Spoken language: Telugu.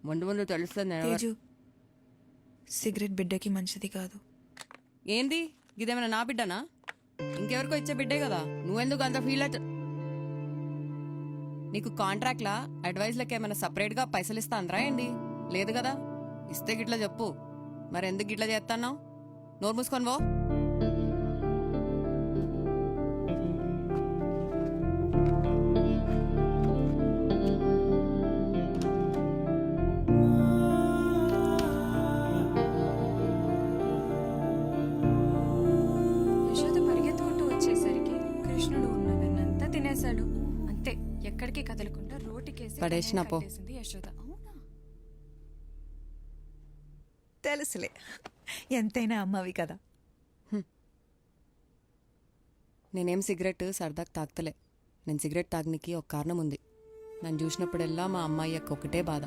ముందు ముందు తెలుస్తుంది తేజు సిగరెట్ బిడ్డకి మంచిది కాదు. ఏంది ఇదేమైనా నా బిడ్డనా? ఇంకెవరికో ఇచ్చే బిడ్డే కదా, నువ్వెందుకు అంత ఫీల్ అవుతా? నీకు కాంట్రాక్ట్లా అడ్వైజ్లకి ఏమైనా సపరేట్గా పైసలు ఇస్తా అందరా ఏంటి? లేదు కదా, ఇస్తే గిట్లా చెప్పు. మరి ఎందుకు గిట్లా చేస్తాన్నావు? నోరు మూసుకొని పో. యశోద పరిగెత్తుకుంటూ వచ్చేసరికి కృష్ణుడు ఉన్న వెన్నంతా తినేశాడు. అంతే, ఎక్కడికి కదలకుండా రోటికేసి పడేసినా పో. కట్టేసింది యశోద. అవునా? తెలుసులే, ఎంతైనా అమ్మవి కదా. నేనేం సిగరెట్ సరదాకి తాగుతలే. నేను సిగరెట్ తాగనికి ఒక కారణం ఉంది. నన్ను చూసినప్పుడల్లా మా అమ్మాయి ఒకటే బాధ.